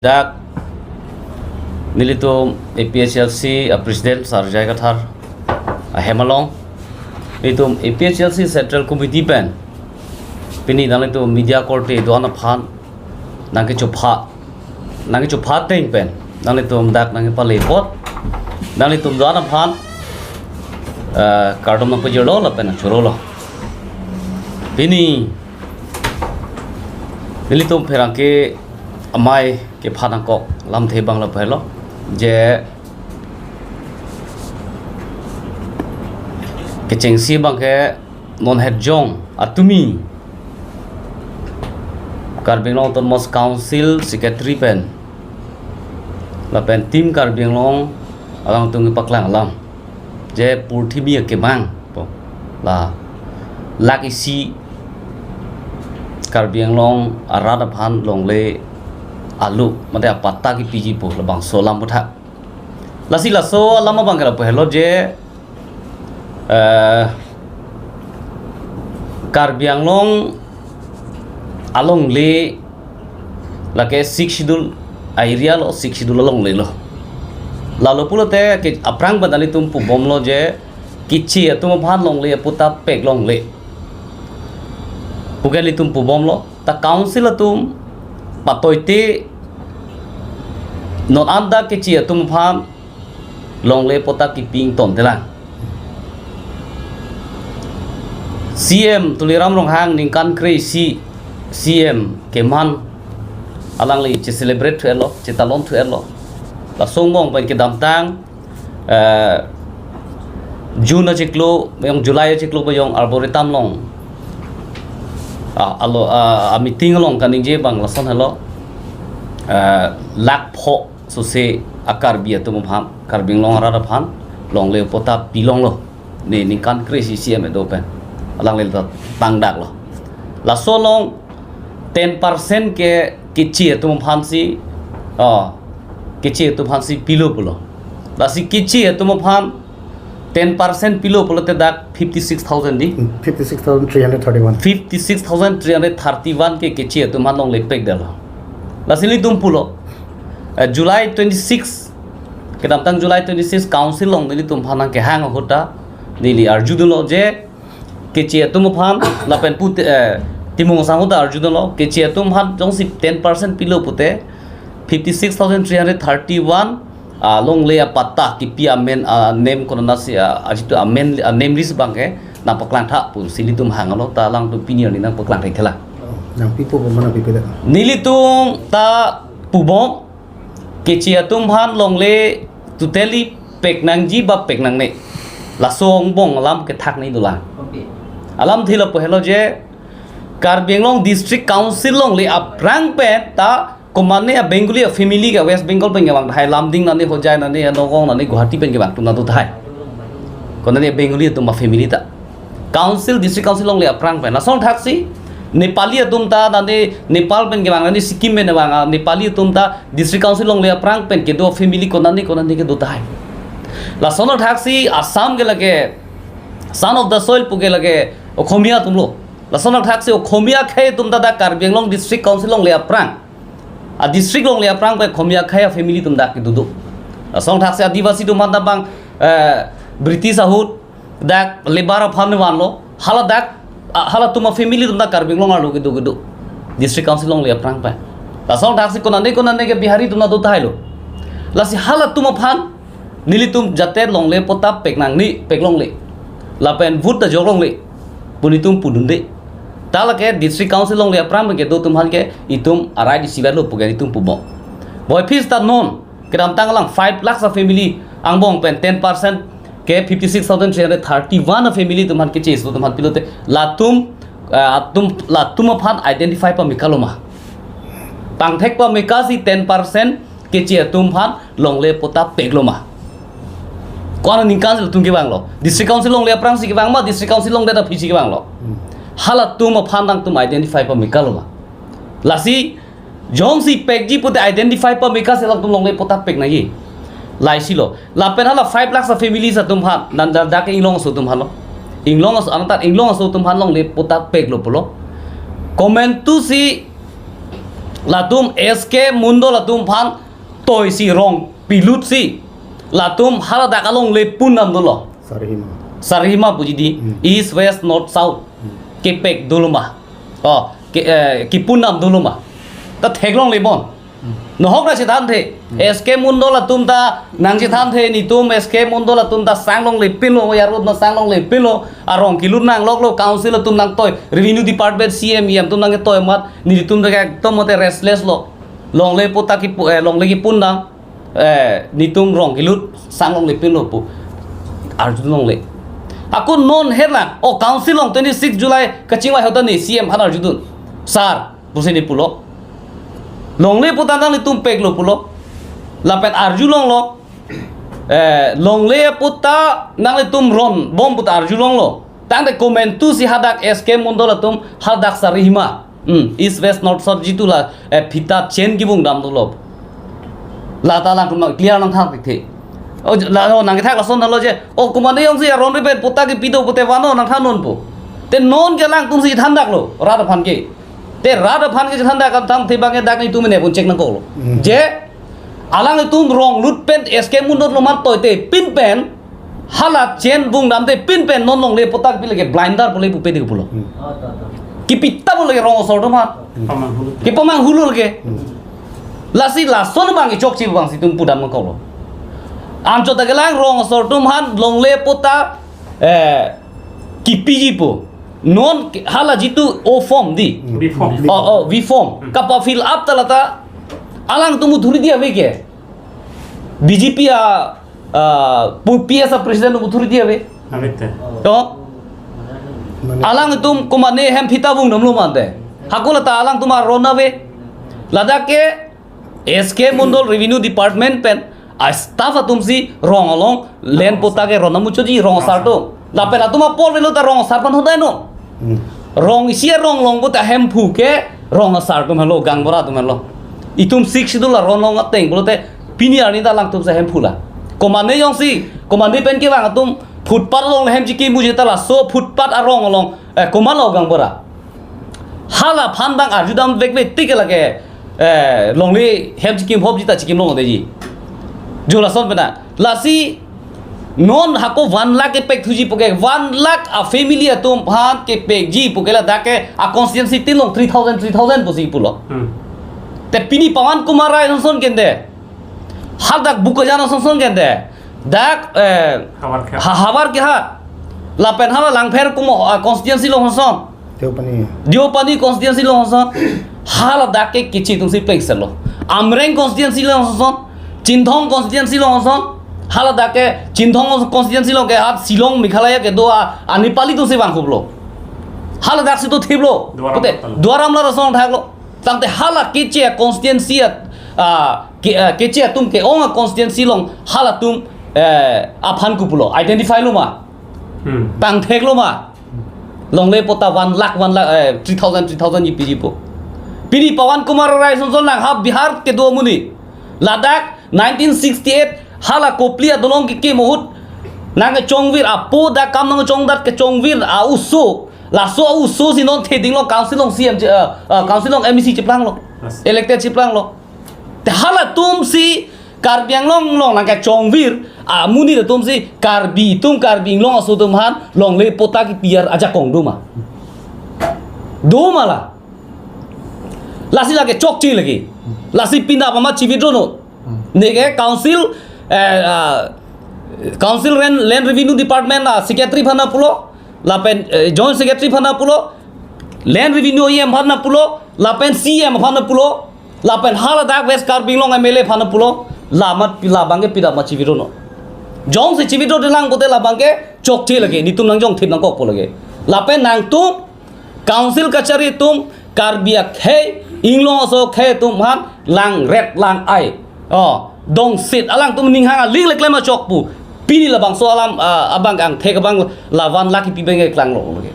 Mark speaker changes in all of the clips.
Speaker 1: Dak nilito APHLC President Sarjai Kathar Hemalong nilito APHLC Central Committee pen pini nalito media court itu anak pan nangke coba ting pen nalito dak nangke palepot nalito anak pan kardom nang pejolo la pen chorolo pini nilito perangke amai ke phana ko lam the bangla phelo je ke chengsi bang ke non het jong atumi Karbinglong Autonomous Council Secretary pen la pen tim Karbinglong alang tung paklang alam je purthi bi ke bang la lak isi Karbinglong arada phan long le alu made patta ki piji po labang solam butha lasi laso lama bang kara pehlo je Karbianglong along le lake six schedule area lo six schedule along le lo lalo pulo te ke aprang badali tum pu bom lo je kichi tum bhan long le puta pek long le pugeli tum pu bom lo ta council tum patoite non anda ke chia tum pham long le pota ki ping ton telang CM tuliram rong hang ning kan crazy CM keman alang le che celebrate thelo che talon thelo la songmong ban ke damtang June chiklo yang July chiklo ba yong arboretum long alo meeting long kaning je bang lason hello lak pho so se akar bia tum pham karbing long ara phan long le pota pilong lo ne ning kan crazy cm do pen alang le tang dak lo la so long 10% ke kichi tum pham si kichi tum pham si pilo pulo la si kichi tum pham 10% pilo pulo te dak 56,000 di 56,331 ke kichi tum han long le pek dalo la sili tum pulo July 26 ke damtang July 26 council long nili tum phana ke hang hota nili arjudulo je ke che tum pham la pen put timung sang hota arjudulo ke che tum phan jong si 10% pilo pute 56,331 long le patta ki pi amen name korona si ajitu amen name list bangke na paklang tha pu sili tum hang lo ta lang tu pinion ni na paklang thai thela
Speaker 2: nang pipo mana pipo da
Speaker 1: nili tum ta pubom ke chia tum han long le tuteli pek nang ji ba pek nang ne la song bong alam ke thak nei dula alam thila pohelo je Karbianglong district council long le aprang pe ta komane a bengali a family ga west bengal pen gewang thai lamding na ne hojai na ne nogong na ne guwahati pen gewang tum na tu thai konane bengali tum ma family ta council district council long le aprang pe na song thaksi Nepali tumta nane Nepal pen ke bang nane Sikkim pen bang Nepali tumta district council long le prang pen ke do family konani ke do tai la sono thaksi Assam ke lage son of the soil puge lage Okhomia tumlo la sono thaksi Okhomia khay tumta da Karbianglong district council long le prang a district long le prang pe Okhomia khay family tumda ke dudu la sono thaksi Adivasi tumta bang British ahut da lebara phan wan lo hala dak hala tuma family tumda Karbianglong alu gitu district council long le prang pa la song taksi konane ke bihari tumna do thailo la si hala tuma phan nili tum jate long le pota peknang ni peklong le la pen vut ta joglong le punitum pudunde tala ke district council long le prang ke do tum han ke itum arai di sibalo pugani tum pubo boy fees ta non kram tanglang 5 lakhs of family angbong pen 10% ke 56,331 family tuman ke ches tuman pilote latum phan identify pa mikaloma pangthek pa mikasi 10% ke che tum phan longle pota pegloma kona ningkan tum ke banglo district council long le prang si ke bangma district council long da phisi ke banglo hala tum phan dang tum identify pa mikaloma lasi jong si pekji pute identify pa mikasi lang tum longle pota pek na ye lai silo la pen hala 5 lakhs of families atum han nan da ke inglong so tum halo inglong so anata inglong so tum han long le pota pek lo polo comment tu si latum SK mundo latum phan toy si rong pilut si latum harada kalong le punam dolo
Speaker 2: Sarihima.
Speaker 1: sarihima puji di east west north south kepek dulu mah oh ki punam dulu mah ta theklong le bon no hok na chitan the SK mundo latum ta nang chitan the ni tum SK mundo latum ta sanglong le pilo yarut na sanglong le pilo arong kilut nang lok lo council latum nang toy revenue department CM tum nang toy mat ni tum da tom mote restless lo long le pota ki long le ki punam ni tum rong kilut sanglong le pilo pu arjun long le aku non herlang oh council long 26 July kachingwa hotan ni CM han arjun sar pusini pulo long le putan nang tum pek lo pulo lapet arjulong lo long le puta nang tum ron bom puta arjulong lo tang de comment tu si hadak SK mundo la tum hadak sarihima east west north south jitu la phita chen ki bung dam lo la ta lang tum clear nang thak the o la no nang thak la son lo je o kumane yong si ron re pet puta ki pido pute wano nang than non pu te non ke lang tum si thandak lo ra da phan ke te rada phan ke thanda kam tham thibang dak ni tu mene pun check nang ko je alang tu rong lut pen SK munot lo man toy te pin pen hala chen bung dam te pin pen non long le potak pi lege blinder pole pu pe de pulo ki pitta pole rong so do ma ki pamang hulul ke lasi la son bang chok chi bang si tum pudam ko lo am cho ta gelang rong so tum han long le pota ki piji po non hala jitu o form di v form kapa fill up talata alang tumu dhuri dia ke BJP PS president tumu dhuri dia be to alang tum komane hem phita bung namlo mante hakula ta alang tuma rona be lada ke SK mundol revenue department pen a staff atumsi rong along len pota ke rona muchoji rong sarto la pela tuma pol velo ta rong sarpan hodai no rong isia rong long buta hem phu ke rong sar tum hello gang bora tum hello itum sik sidula rong long ateng bolote pini ani da lang tum sa hem phula komane yong si komane pen ke wang tum footpath long hem jiki muje ta la so footpath a rong long koman lo gang bora hala phan bang arjudam vekve tik lage long le hem jiki hob jita chikim long de ji jola son bena lasi non hako 1 lakh ke pek thuji poke 1 lakh a family atum phan ke pek ji pokela dake a constituency tilong 3000 posi pulo te pini pawan kumar rai son kende hadak bukajana son kende dak habar ke ha la pen hala langpher kumo constituency long son diopani constituency long son hala dake kichi tumsi pek selo amreng constituency long son chinthong constituency long son hala dake chinthong constituency lo ke at silong meghalaya ke do anipali to se bang khoblo hala dak se to thiblo pote dwaram la rasong thaklo tangte hala keche constituency keche tum ke ong constituency long hala tum aphan kupulo identify lo ma tang thek lo ma long le pota 1 lakh 3000 yi pijipo pini pawan kumar rai son lang ha bihar ke do muni ladakh 1968 hala koplia dolong ki mohut nang chongvir apo da kam nang chongdat ke chongvir a uso la so uso si non theding lo council long CM council long MEC chiplang lo elected chiplang lo te hala tum si karbiang long nang ka chongvir a muni de tum si karbi long aso tum han long le pota ki piar aja kong do mala lasi lage chok chi lagi lasi pinda pama chividro no nege council council land revenue department secretary phana pulo lapen joint secretary phana pulo land revenue em phana pulo lapen CM phana pulo lapen hala dak west karbing long MLA phana pulo lamat pila bange pida ma chiviro no jong se chiviro de lang bote la bange chok che lage ni tum nang jong thip nang kok po lage lapen nang tum council kachari tum karbia khe inglong so khe tum han lang red lang ai dong sit alang tum ning hanga ling lek lema chok pu pini la bang so alam abang ang thek bang lawan laki pi benge klang lo loge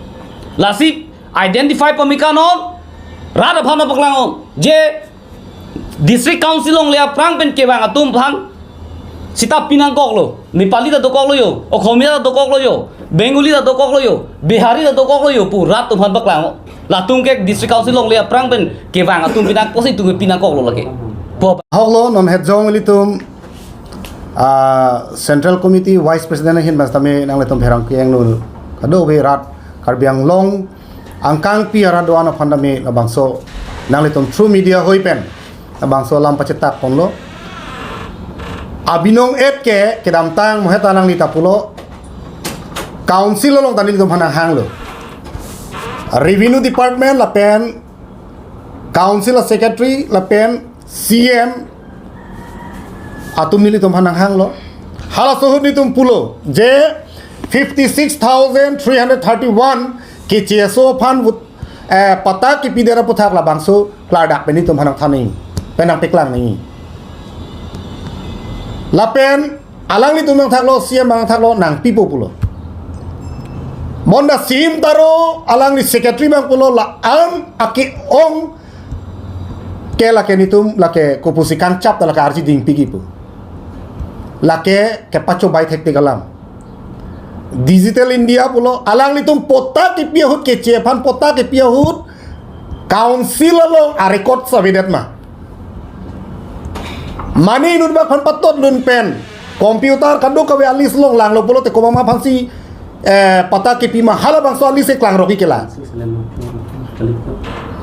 Speaker 1: lasi identify pamika non rada phana paklang je district council ong le prang pen ke bang atum phang Sita pinang kok lo, Nepali da dokok lo yo, Okhomia da dokok lo yo, Bengali da dokok lo yo, Bihari da dokok lo yo, purat tum han baklang. La tum ke district council long le prang ben ke wang atum pinang posi tum pinang kok lo lagi. Po
Speaker 2: Hoglo non het jong litum Central Committee Vice President hin mas tame nang letum herang kiang nu kado be rat karbiang long angkang pi aradoana pandame labangso nang letum True Media hoi pen labangso lam pacetak ponlo abinong et ke kedam tang moheta nang litapulo council long tani litum hanang hang lo Revenue Department la pen Council Secretary la pen CM atum nili tum hanang hang lo hala sohud ni tum pulo je 56,331 ke cheso fan pata ki pidera puthak la bangso kladak peni tum hanang thani penang peklang ni la pen alang ni tum nang thak lo CM bang thak lo nang pipo pulo monda sim taro alang ni secretary bang pulo la am aki ong ke lake nitum lake kopusi kancap lake arji ding pigi pu lake ke pacho bai thek galam digital india pulo alang nitum pota ki piahut ke chefan pota ke piahut council lo a record sabidet ma mani nun ba phan patot lun pen komputer kadu ka we alis long lang lo pulo te komama phansi pata ke pi ma hala bang so alis e klang roki kela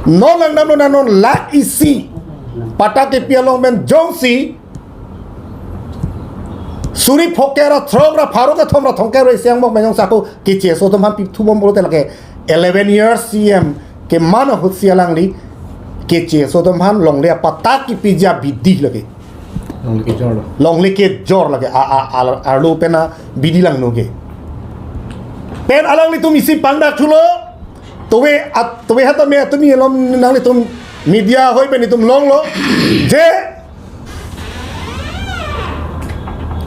Speaker 2: non lang nam non la isi pata ke pialong men jongsi suri phokera throgra pharoga thomra thongkera siang mok menjong sako ke che so tom ham pi thubom bolote lake 11 years cm ke mana hutsialang li ke che so tom han long le pata ki pija bidi lake long le ke jor lake a lo pena bidi lang no ke pen alang li tum isi pangda chulo tobe hata me tumi lom nang le tum media hoi pen tum long lo je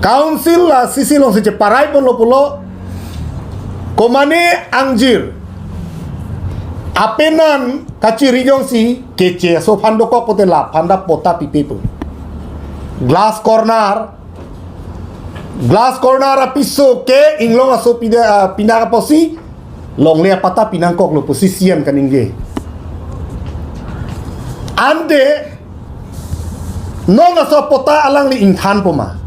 Speaker 2: council la sisi long se parai pon lo pulo komane angjir apenan kaci rijong si kece so phando ko pote la phanda pota pipe pu glass corner apiso ke inglong aso pinda ka posi long le pata pinangkok lo posisian kaningge ande non aso pota alang li inthan poma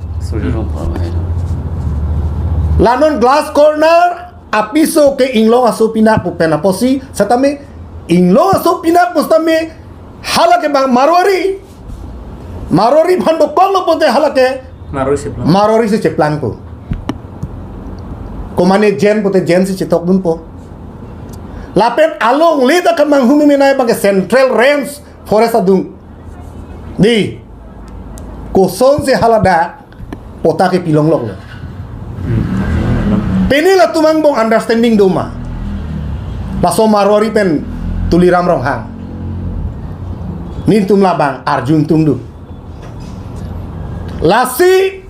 Speaker 2: lanon glass corner apiso ke inglong aso pina pu pena posi satame inglong aso pina postame halake bang marori phando kolo pote halake marori se cheplang po komane jen pote jen se chetok dun po lapet along lita kamang humiminay bang central range forest adung di koson se halada pota ke pilong lok penila tumangbong understanding doma baso marori pen tuliram rong hang nin tum labang arjun tum du lasi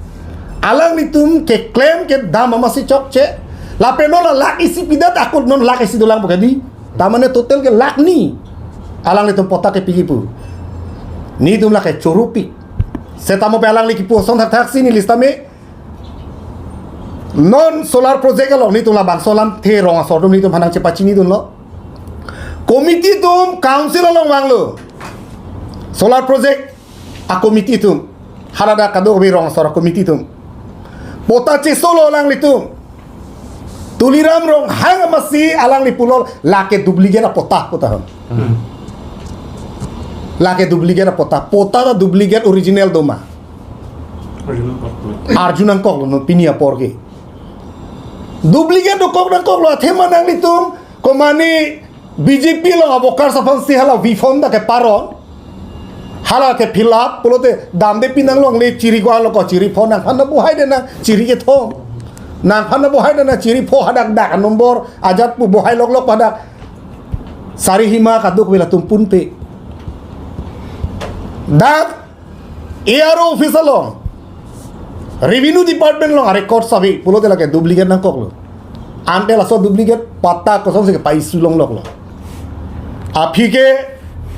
Speaker 2: alang nitum ke claim ke dama masih cok ce la penola lak isi pidat akut non lak isi dulang bukadi tamane total ke lak ni alang nitum pota ke pigipu ni tum lak ke corupi setamo pe alang liki pu son tak sini listame non solar project lo ni tum la bang solam the rong asor tum ni tum hanang cepaci ni tum lo komiti tum council lo wang lo solar project a komiti tum harada kado be rong asor komiti tum pota ce solo lang litum tuliram rong hang masih alang li pulol lake duplicate na pota lake duplicate na pota da duplicate original doma arjunan kok no pinia porge duplicate do kok na kok lo thema nang litum komani BJP lo abokar safan si hala vifon da ke paron hala ke fill up polote dam de pinang long le chiri ko alo ko chiri phone nang phana buhai de na chiri ke thom nang phana buhai de na chiri pho hadak dak nombor ajat pu buhai lok pada sari hima kaduk wela tumpun pe dak ARO officer lo revenue department lo record sabi polote la ke duplicate nang kok lo ante la so duplicate pata ko se ke paisu long lok lo api ke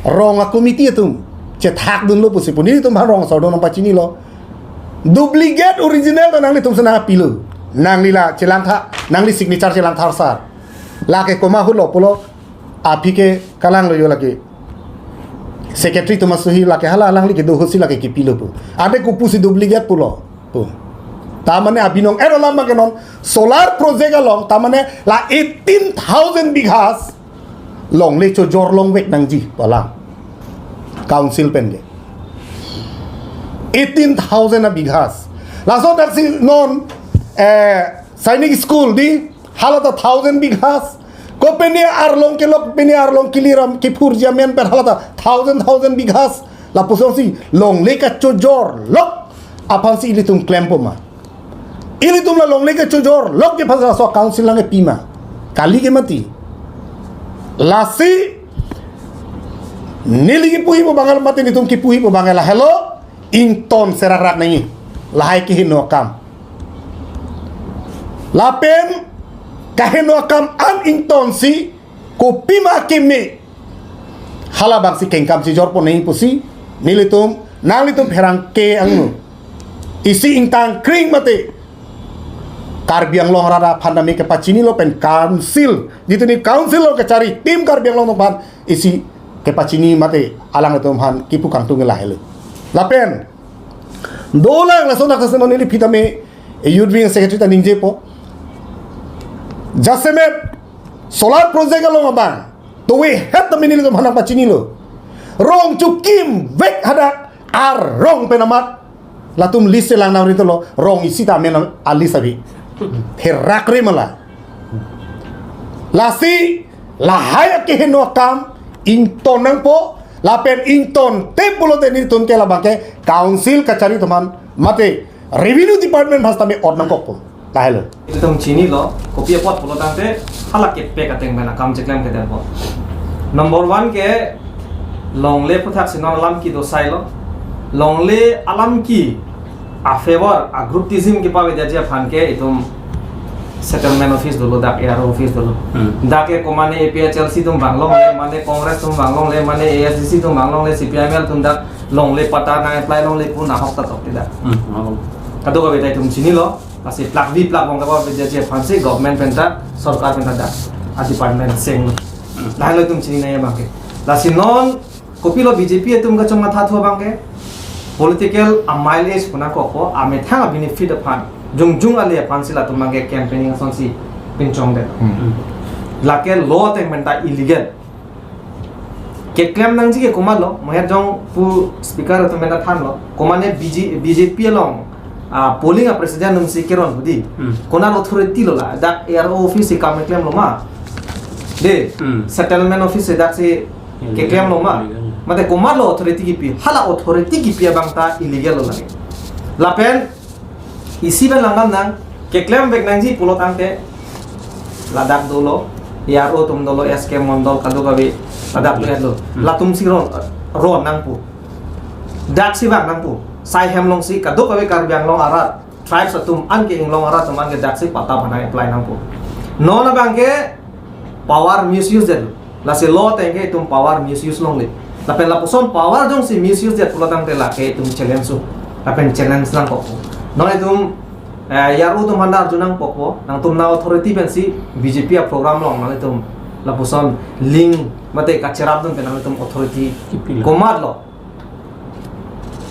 Speaker 2: rong a committee tum che thak dun lo pusi puni tum rong so don pa chini lo duplicate original to nangli tum sana pilu nangli la celangtha nangli signature celangtha sar la ke koma hulo polo api ke kalang lo yo lagi secretary tu masuhi la ke hala langli ke do hosi la ke pilu pu ade ku pusi duplicate pulo pu tamane abinong ero lama ke non solar project along tamane la 18,000 bighas long le cho jor long wek nangji palang council pen ge 18,000 bighas laso taksi non sainik school di halata 1,000 bighas ko peni arlong ke lok peni arlong kiliram ki purja men per halata 1,000 bighas la posong si long le ka chojor lok apan si ilitum klempoma ilitum la long le ka chojor lok ke phasa so council lang e pima kali ke mati lasi nili ki puhi po bangal mati nitum ki puhi po bangal hello ington serarak nangi lahai ki hino kam lapen kahino kam an ington si kopi ma keme hala bang si kengkam si jor po nangi pusi nilitum nalitum herang ke angnu isi ingtang kring mati karbiang long rada pandemi ke pacini lo pen council jitu ni council lo ke cari tim karbiang long pan isi ke pacini mate alang itu han kipu kangtung lahelu lapen dolang la sona kaseno ni pitame yudring secretary ta ningje po jasemet solar project lo bang to we het tamini lo hanang pacini lo rong cukim vek hada ar rong penamat latum list lang na rito lo rong isi ta men alisabi herakre mala lasi lahaya ke heno kam ington nang po lapen ington tempulo de ni tun ke la bangke council kachari teman mate revenue department hasta me ordnang ko tahelo
Speaker 3: itu tong chini lo kopi pot pulo tante halak ke pe kateng bana kam jeklem ke derbo number 1 ke longle puthak sinon alam ki do sailo longle alam ki a favor a grouptism ki pawe jaja fan ke itum settlement office dulu dak AR office dulu dak ke komane APHLC tum banglong le mane congress tum banglong le mane ASDC tum banglong le CPIML tum dak long le pata na apply long le pun na hok ta tok tidak kado ka betai tum chini lo asi plak vi plak bong ka pawe jaja fan se government penta sarkar penta dak a department seng lai lo tum chini na ya bangke la sinon kopilo BJP tum ka chonga tha thua bangke political mileage puna ko ame thanga benefit aphan jung ale aphan sila tumange campaigning sonsi pinchong de lake law te menta illegal ke claim nang ji ke komalo moher jong pu speaker to mena than lo komane BJP long polling a president num si keron budi kona authority lo la da ARO office ka me claim lo ma de settlement office da se ke claim lo ma mate komalo authority ki pi hala authority ki pi bangta illegal lo lagi lapen isi ben langam nang ke claim bek nang ji pulo tangte ladak dolo yaro tum dolo SK mondol kadu kabi ladak lo latum si ron nang pu dak si bang nang pu sai hem long si kadu kabi karbiang long arat tribes atum an ke ing long arat tuman ke dak si pata bana apply nang pu no na bang ke power misuse de la se law tenge tum power misuse long le tapi lapuson power dong si misuse dia pulatang tela ke tum challenge su tapi challenge nang kok non tum yaru tum handar junang pokpo nang tum na authority ben si BJP a program long nang tum lapuson link mate ka cherap dum nang tum authority komar lo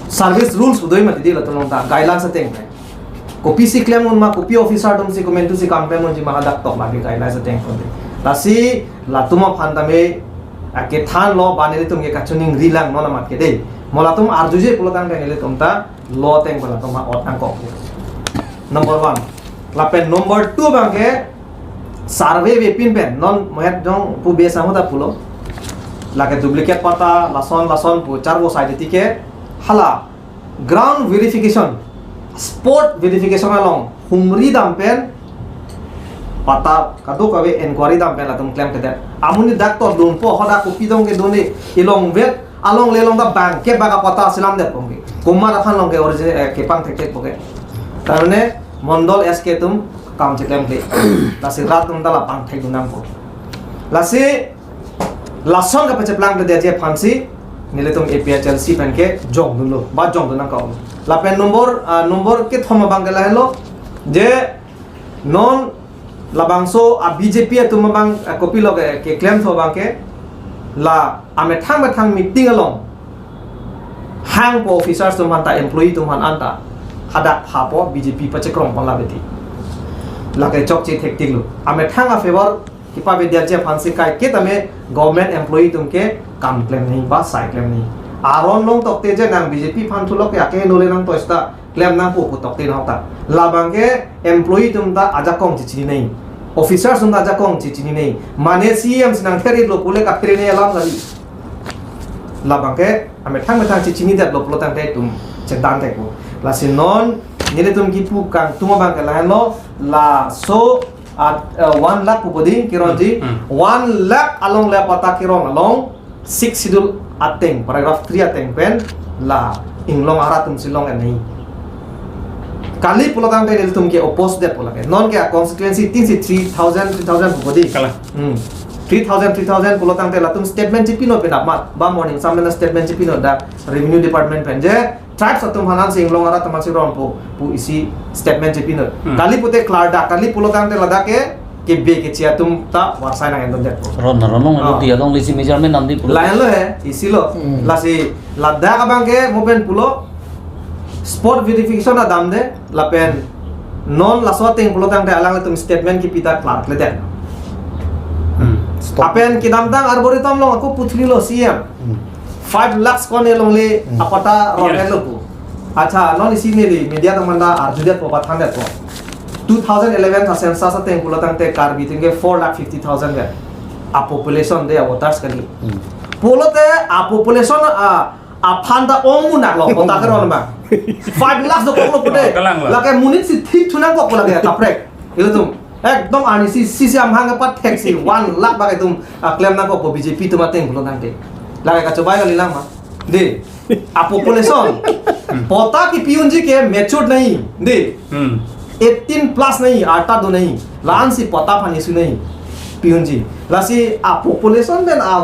Speaker 3: service rules udoi mate di la tum ta guidelines ateng kopi si claim un ma kopi officer dum si comment si campaign un ji ma dak tok lagi guidelines ateng ko lasi latuma phandame ake than lo banele tum ke kachuning rilang nona mat ke dei mola tum arjuje pulotang nele tum ta lo teng bola tum ot ang ko number 1 lapen number 2 bang ke survey we pin pen non mohet jong pu be samu ta pulo lake duplicate pata lason pu charbo side tike hala ground verification spot verification along humri dam pen pata kado kawe inquiry dam pen latum claim ke amuni doctor dun po hoda ko pidong ke doni ilong vet along lelong da bank ke baga pata silam de pongi kumar afan long ke original ke pang tek poke tarone mondol SK tum kam che claim ke lasi rat tum dala pang thek dunam ko lasi lason ka pache plan de je phansi nile tum APHLC pen ke jong dun lo ba jong dun ka lapen nomor ke thoma bangela hello je non labangso a BJP tu mabang kopi lo ke claim tho bang ke la ame thang meeting along hang po officers tu man ta employee tu man anta hadak phapo BJP pachekrong pon la beti la ke chok che thek tik lu ame thang a favor ki pa be dia je phansi kai ke tame government employee tum ke kam claim nahi ba sai claim nahi aron long tok te je nang BJP phan thu lo ke ake no le nang to sta claim nang pu tok te na ta la bang ke employee tum ta aja kong chi nahi officer tum ta aja kong chi nahi mane CM sinang theri lo pule ka theri ne alam gali la bang ke ame thang chi ni dat lo plo tang te tum che dan te ko la sin non nile tum ki pu kang tuma bang ke la no la so at 1 lakh pupodi kironji 1 lakh along le pata kirong along 6 schedule ateng paragraph 3 ateng pen la inglong ara tum silong ani kali pulang te nil tum ke oppose det pulang ke non ke constituency 3000 pupodi
Speaker 1: Kala.
Speaker 3: 3000 pulang te la tum statement chipino pe mat ba morning samna statement chipino da revenue department pen je tribes atum hanan sing long ara tamal siron pu isi statement chipino kali pute klarda kali pulang te lada ke be ke chia tum ta warsai nang endon det
Speaker 1: ron lo dia long lisi measurement nam di pulo
Speaker 3: lain lo isi lo lasi lada ka bang ke moben pulo sport verification na dam de lapen non la so ting pulo tang de alang tum statement ki pita clark le de apen ki dam tang arboretum long aku puthli lo CM 5 lakhs kone long le apata rolen lo pu acha non isi ne li media tang manda arjudet po pathang de po 2011 tha census ateng pulo tang te kar biting ke 4,50,000 ge a population de voters kali pulo te a population a phanda omu nak lo kota keron ba 5 lakhs do ko pude la ke munit si thik thunang ko la ke kaprek ilu tum ekdom ani si am hang pat taxi 1 lakh ba ke tum claim na ko BJP tum ateng pulo tang te la ke ka cobai gali lang ma de a population pota ki PUNG के matured नहीं दे 18 plus नहीं 18 दो नहीं लान सी पता फानी सु नहीं PUNG लासी आ population में आ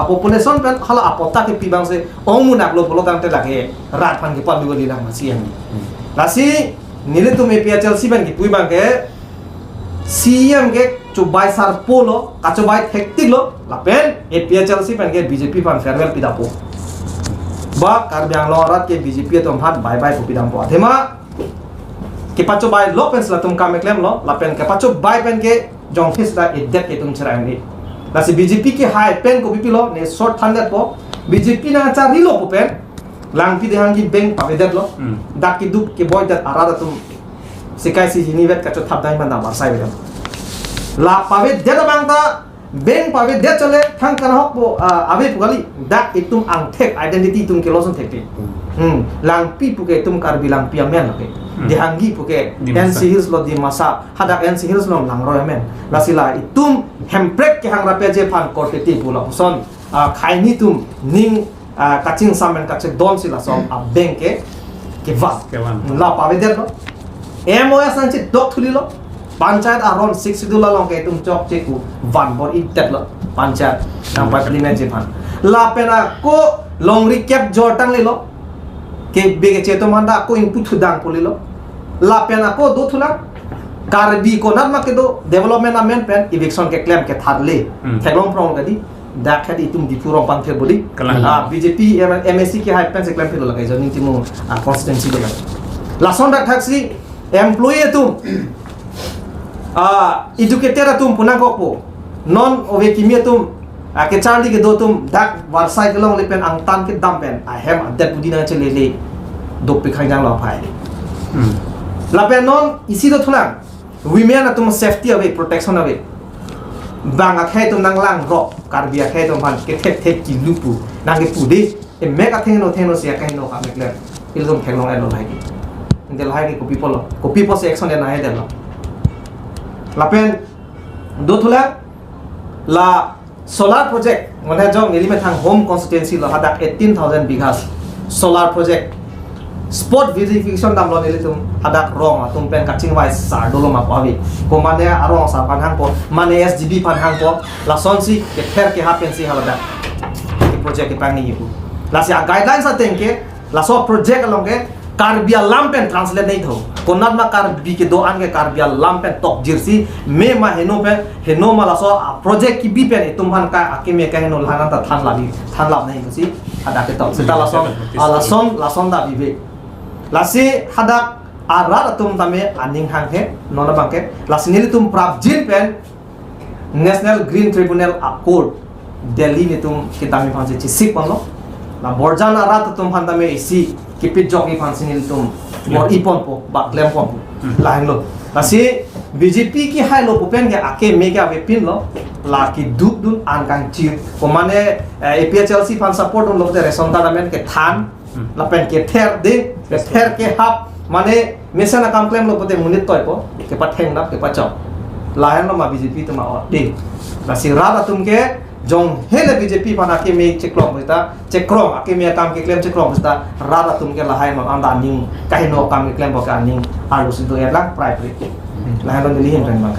Speaker 3: population में हला आ पता के पिबांग से ओमु नाक लो बोलो तांते लागे रात फान के पालु गली ना मसी हम लासी नीले तुम APHL सीबन की पुई बांग के CM के चुबाई सार पोलो का चुबाई हेक्टिक लो लापेन APHL सीबन के BJP फान फेयरवेल पिदापो बा कारबियांग लो रात के BJP तो हम बाय बाय को पिदापो अथेमा के पाचो बाय लो पेंस ला तुम काम क्लेम लो लापेन के पाचो बाय पेन के जोंग फिस ला एडेट के तुम चरांगे लासी BJP के हाई पेन को बीपी लो ने शॉर्ट थंडेट पो BJP ना चा रिलो पो पेन लांग पी देहांगी बैंक पावेदेट लो दाक की दुक के बॉय दट आरादा तुम सिकाई सी हिनीवेट का चो थाप दाई बंदा मारसाई बेदम ला पावेदेट बांगता बैंक पावेदेट चले थंग कन हक पो आवे पुगाली दाक इतुम आंगथेक आइडेंटिटी तुम के lotion थेकते lang pi puke tum kar bilang pia men lake dihangi puke NC Hills lo di masa hadak NC Hills lo lang roy men lasila itum hemprek ke hang rape je fan korte ti pula son khaini tum ning kaching samen kachek don sila som a bank ke va la pave der lo MOS nanchi dok thuli lo panchayat aron 6 sidula long ke tum chok che ku van bor i tet lo panchayat nang parliament je fan la pena ko long recap jortang le lo के बेगे चेतो मंदा को input Dang पोलिलो ला पेना को दो थुला कारबी को नत मके दो development amend pen eviction के क्लेम के थारले थेगलों प्रोंग गदी दाखदी तुम दिपुरो पांथे बोली BJP MSC के हाई पेन से क्लेम फिर लगाई जो नितिमो कॉन्स्टिट्यूएंसी दो लासन दा टैक्सी एम्प्लॉय तुम एजुकेटेड तुम पुना को नॉन ओवे किमिया तुम के चार्ली के दो तुम दाक वारसाई के लोग लेपेन अंगतान के दाम पेन आई हैव दैट बुदी ना चले ले दो पे खाई जांग ला फाई लापेन नॉन इसी दो थुला वीमेन तुम सेफ्टी अवे प्रोटेक्शन अवे बांगा खे तुम नंग लांग रो कारबिया खे तुम भान के थे की लुपु नांगे पुदे ए मेगा थेनो से कहीं नो का मेकले इल तुम खेलो एलो लागी इंदे लागी को पीपल से एक्शन ना है दे लापेन दो थुला ला solar project mana jong nili me thang home constituency lo hadak 18,000 bighas solar project spot verification dam lo nili tum hadak rong tum pen kaching wise sar dolo ma pawi ko mane arong sa pan hang po mane SGB pan hang po la sonsi ke pher ke happen si halada ke project ke pani yipu la si guidelines ateng ke laso project along ke Karbia lampen translate नहीं थो कोनात मा Karbi के दो आन के Karbia lampen tok jersey me ma heno ma laso project की भी पेन तुम्हान का आके में कहे नो लाना ता थान लाभ नहीं कुछ ada ke tok seta lason दा भी lasi hadak arat tum tame aning hang he nona bangke lasi nili tum prap jin pen National Green Tribunal Accord Delhi ni tum kita mi panse ci sik pon lo la borjan arat tum han tame isi kipit jok ni panse nili tum mor ipon po ba klem pon lain lo lasi BJP ki hai lo pupen ke ake mega we pin lo la ki duk dun an kang chi ko mane APHLC fan support un lo te resonta damen ke than la pen ke ther de ke ther ke hap mane mesana kam klem lo pote munit toy po ke pa theng na ke pa chok lain lo ma BJP tu ma de la si rada tum ke jong hele BJP pana ke me cheklong bista chekrong ake me kam ke klem chekrong bista rada tum ke la hai ma anda ning kahino kam ke klem bo ka ning alu situ erlang private lain lo ni hin reng bang